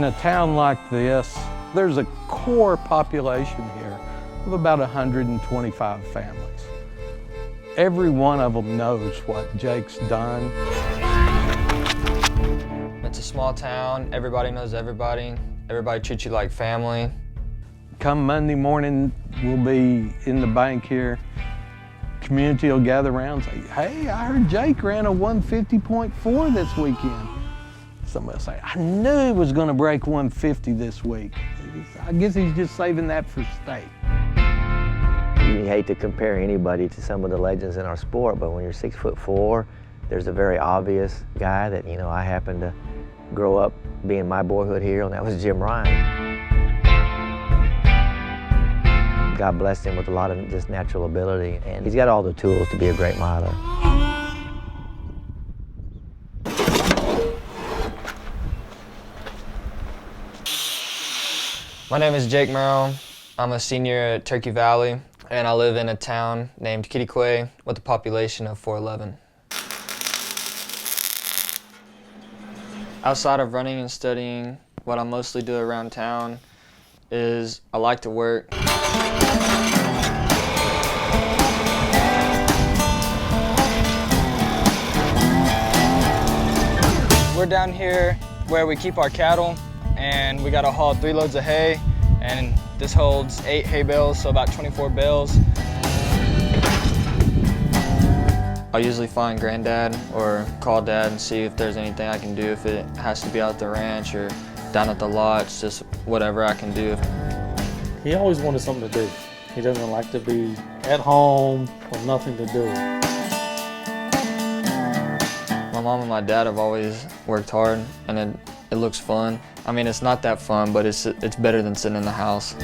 In a town like this, there's a core population here of about 125 families. Every one of them knows what Jake's done. It's a small town, everybody knows everybody. Everybody treats you like family. Come Monday morning, we'll be in the bank here. Community will gather around and say, hey, I heard Jake ran a 150.4 this weekend. Somebody will say, I knew he was gonna break 150 this week. I guess he's just saving that for state. You hate to compare anybody to some of the legends in our sport, but when you're 6'4", there's a very obvious guy that, you know, I happened to grow up being my boyhood hero, and that was Jim Ryan. God blessed him with a lot of just natural ability, and he's got all the tools to be a great miler. My name is Jake Merrell. I'm a senior at Turkey Valley, and I live in a town named Kittiquay with a population of 411. Outside of running and studying, what I mostly do around town is I like to work. We're down here where we keep our cattle, and we gotta haul 3 loads of hay, and this holds 8 hay bales, so about 24 bales. I usually find Granddad or call Dad and see if there's anything I can do, if it has to be out at the ranch or down at the lodge, just whatever I can do. He always wanted something to do. He doesn't like to be at home with nothing to do. My mom and my dad have always worked hard, and it looks fun. I mean, it's not that fun, but it's better than sitting in the house.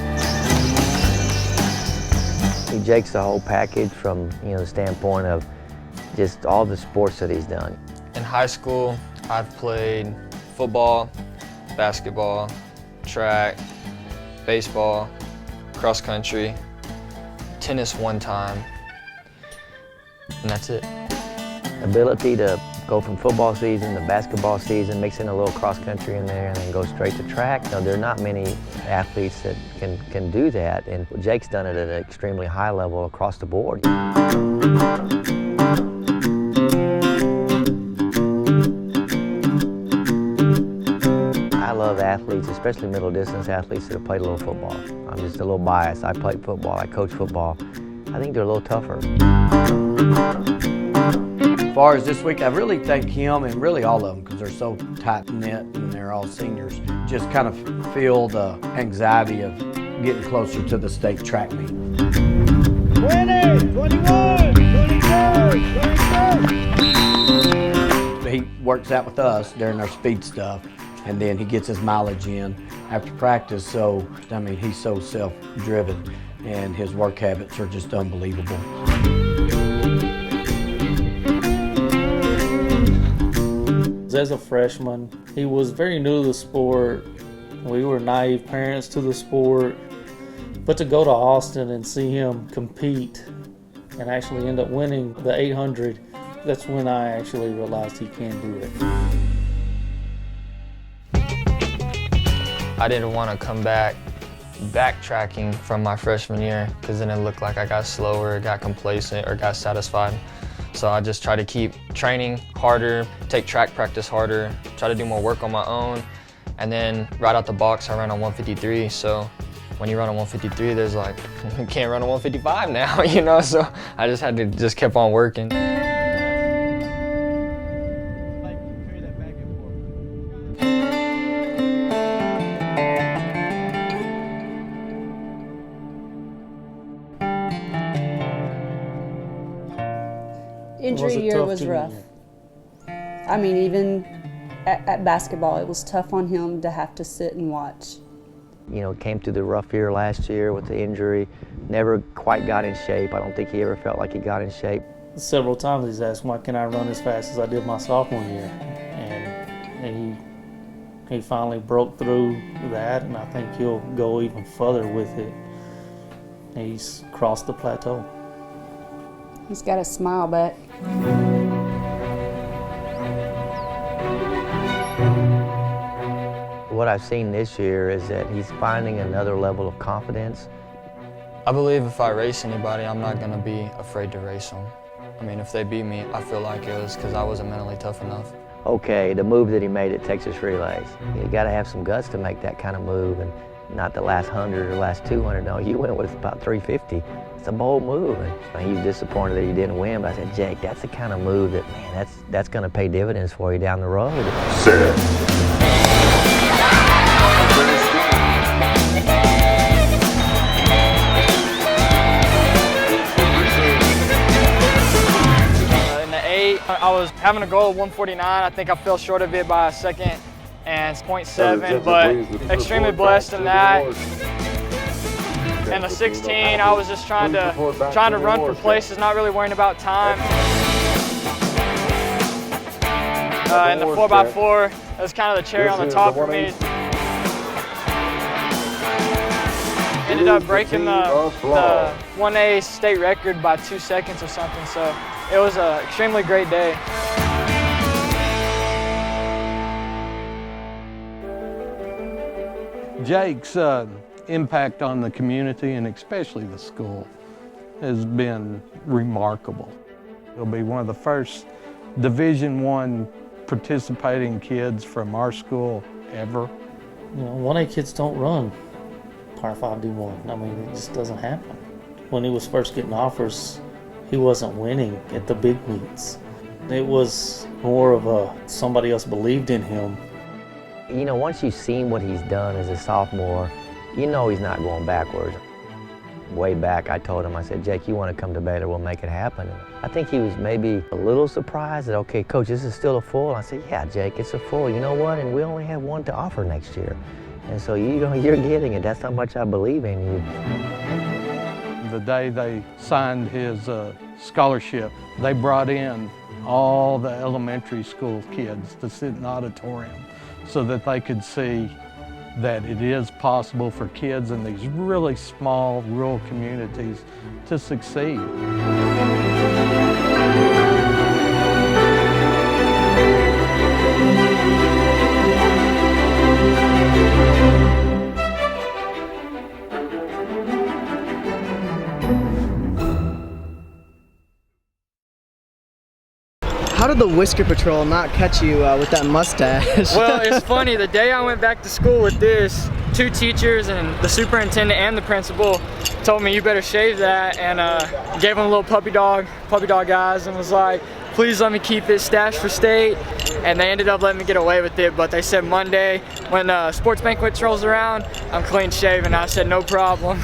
Jake's the whole package from, you know, the standpoint of just all the sports that he's done. In high school, I've played football, basketball, track, baseball, cross country, tennis one time, and that's it. Ability to go from football season to basketball season, mix in a little cross country in there, and then go straight to track. You know, there are not many athletes that can do that, and Jake's done it at an extremely high level across the board. I love athletes, especially middle distance athletes that have played a little football. I'm just a little biased. I played football, I coach football. I think they're a little tougher. As far as this week, I really thank him and really all of them because they're so tight-knit and they're all seniors. Just kind of feel the anxiety of getting closer to the state track meet. 20, 21, 22, He works out with us during our speed stuff, and then he gets his mileage in after practice. So, I mean, he's so self-driven and his work habits are just unbelievable. As a freshman, he was very new to the sport. We were naive parents to the sport. But to go to Austin and see him compete and actually end up winning the 800, that's when I actually realized he can do it. I didn't want to come back backtracking from my freshman year because then it looked like I got slower, got complacent, or got satisfied. So I just try to keep training harder, take track practice harder, try to do more work on my own. And then right out the box, I ran on 153. So when you run on 153, there's like, you can't run on 155 now, you know? So I just had to just keep on working. Injury year was rough. I mean, even at basketball, it was tough on him to have to sit and watch. You know, came through the rough year last year with the injury, never quite got in shape. I don't think he ever felt like he got in shape. Several times he's asked, why can't I run as fast as I did my sophomore year? And he finally broke through that, and I think he'll go even further with it. He's crossed the plateau. He's got a smile back. What what I've seen this year is that he's finding another level of confidence. I believe if I race anybody, I'm not going to be afraid to race them. I mean, if they beat me, I feel like it was because I wasn't mentally tough enough. Okay, the move that he made at Texas Relays, you got to have some guts to make that kind of move, and not the last 100 or last 200. No, you went with about 350. It's a bold move, and he was disappointed that he didn't win. But I said, Jake, that's the kind of move that, man, that's going to pay dividends for you down the road. I was having a goal of 149. I think I fell short of it by a second and it's 0.7, but extremely blessed in that. And the 16, I was just trying to run for places, not really worrying about time. And the 4x4, that was kind of the cherry on the top for me. Ended up breaking the 1A state record by 2 seconds or something, so it was an extremely great day. Jake's impact on the community and especially the school has been remarkable. He'll be one of the first Division I participating kids from our school ever. You know, 1A kids don't run Par 5 D1. I mean, it just doesn't happen. When he was first getting offers, he wasn't winning at the big meets. It was more of somebody else believed in him. You know, once you've seen what he's done as a sophomore, you know he's not going backwards. Way back, I told him, I said, Jake, you want to come to Baylor, we'll make it happen. I think he was maybe a little surprised that, okay, coach, this is still a full. I said, yeah, Jake, it's a full. You know what? And we only have one to offer next year. And so you're getting it. That's how much I believe in you. The day they signed his scholarship, they brought in all the elementary school kids to sit in the auditorium so that they could see that it is possible for kids in these really small rural communities to succeed. How did the Whisker Patrol not catch you with that mustache? Well, it's funny, the day I went back to school with this, 2 teachers and the superintendent and the principal told me you better shave that, and gave them a little puppy dog eyes, and was like, please let me keep it stashed for state. And they ended up letting me get away with it, but they said Monday when sports banquet rolls around, I'm clean shaven. I said no problem.